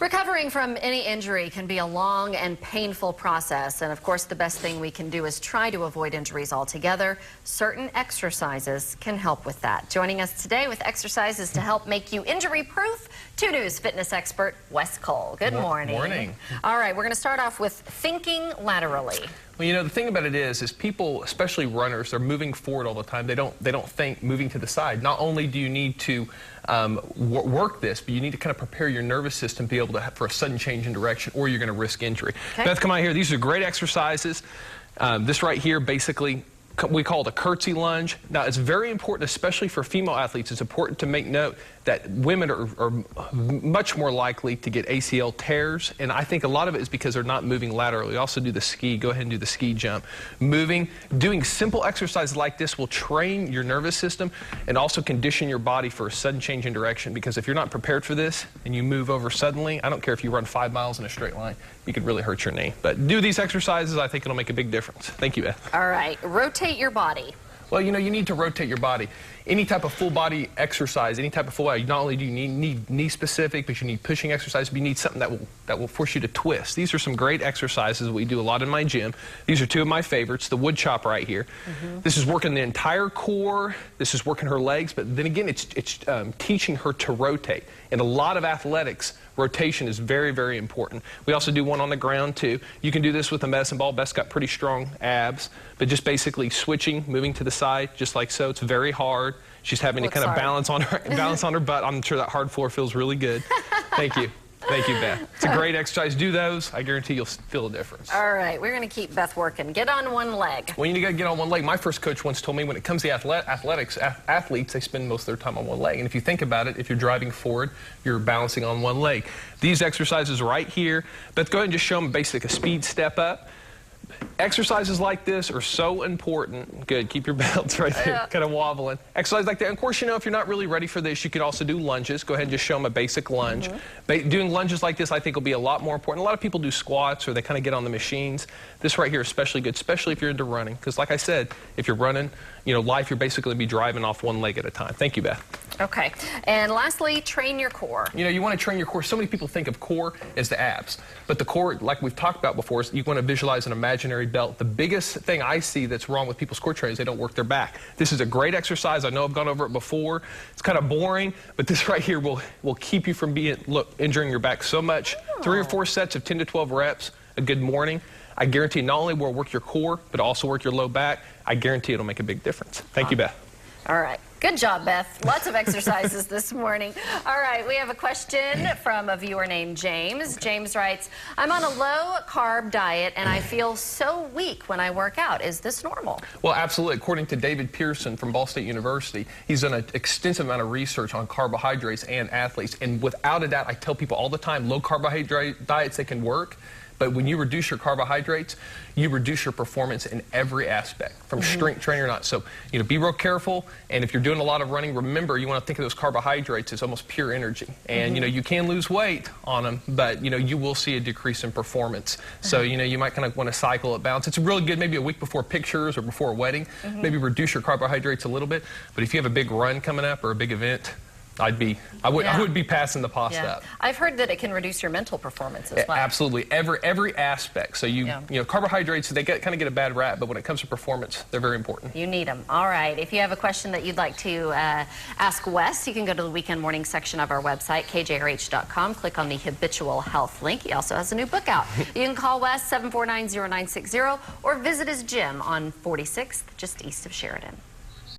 Recovering from any injury can be a long and painful process, and of course the best thing we can do is try to avoid injuries altogether. Certain exercises can help with that. Joining us today with exercises to help make you injury-proof, 2 News fitness expert Wes Cole. Good morning. Morning. All right, we're going to start off with thinking laterally. Well, you know, the thing about it is people, especially runners, they're moving forward all the time. They don't think moving to the side. Not only do you need to work this, but you need to kind of prepare your nervous system to be able to for a sudden change in direction, or you're going to risk injury. Okay. Beth, come out here. These are great exercises. This right here, basically, we call it a curtsy lunge. Now, it's very important, especially for female athletes. It's important to make note that women are much more likely to get ACL tears, and I think a lot of it is because they're not moving laterally. We also do the ski. Go ahead and do the ski jump. Doing simple exercises like this will train your nervous system and also condition your body for a sudden change in direction, because if you're not prepared for this and you move over suddenly, I don't care if you run 5 miles in a straight line, you could really hurt your knee. But do these exercises. I think it'll make a big difference. Thank you, Beth. All right, rotate your body. Well, you know, you need to rotate your body. Any type of full body exercise, any type of full body, not only do you need knee specific, but you need pushing exercise, but you need something that will force you to twist. These are some great exercises we do a lot in my gym. These are 2 of my favorites. The wood chop right here. This is working the entire core. This is working her legs, but then again, it's teaching her to rotate. In a lot of athletics, rotation is very, very important. We also do one on the ground too. You can do this with a medicine ball. Beth's got pretty strong abs, but just basically switching, moving to the side, just like so. It's very hard. She's having to kind of balance on her butt. I'm sure that hard floor feels really good. Thank you. Thank you, Beth. It's a great exercise. Do those. I guarantee you'll feel a difference. All right, we're going to keep Beth working. Get on one leg. Well, you got to get on one leg. My first coach once told me when it comes to athletes, they spend most of their time on one leg. And if you think about it, if you're driving forward, you're balancing on one leg. These exercises right here, Beth, go ahead and just show them a speed step up. Exercises like this are so important. Good. Keep your belts right there, kind of wobbling. Exercise like that. And of course, you know, if you're not really ready for this, you could also do lunges. Go ahead and just show them a basic lunge. Doing lunges like this, I think, will be a lot more important. A lot of people do squats or they kind of get on the machines. This right here is especially good, especially if you're into running. Because like I said, if you're running, you know, you're basically going to be driving off one leg at a time. Thank you, Beth. Okay. And lastly, train your core. You know, you want to train your core. So many people think of core as the abs. But the core, like we've talked about before, is you want to visualize an imaginary belt. The biggest thing I see that's wrong with people's core training is they don't work their back. This is a great exercise. I know I've gone over it before. It's kind of boring, but this right here will keep you from injuring your back so much. 3 or 4 sets of 10 to 12 reps a good morning. I guarantee not only will it work your core, but also work your low back. I guarantee it'll make a big difference. Thank you, Beth. All right. Good job, Beth. Lots of exercises this morning. All right, we have a question from a viewer named James. James writes, I'm on a low-carb diet, and I feel so weak when I work out. Is this normal? Well, absolutely. According to David Pearson from Ball State University, he's done an extensive amount of research on carbohydrates and athletes. And without a doubt, I tell people all the time, low-carbohydrate diets, they can work. But when you reduce your carbohydrates, you reduce your performance in every aspect, from strength training or not. So, you know, be real careful. And if you're doing a lot of running, remember, you want to think of those carbohydrates as almost pure energy. And, you know, you can lose weight on them, but, you know, you will see a decrease in performance. So, you know, you might kind of want to cycle it, balance. It's really good maybe a week before pictures or before a wedding. Maybe reduce your carbohydrates a little bit. But if you have a big run coming up or a big event, I would be passing the pasta up. I've heard that it can reduce your mental performance as well. Absolutely, every aspect. So you know, carbohydrates, they kind of get a bad rap, but when it comes to performance, they're very important. You need them. All right. If you have a question that you'd like to ask Wes, you can go to the weekend morning section of our website, kjrh.com. Click on the Habitual Health link. He also has a new book out. You can call Wes 749-0960 or visit his gym on 46th, just east of Sheridan.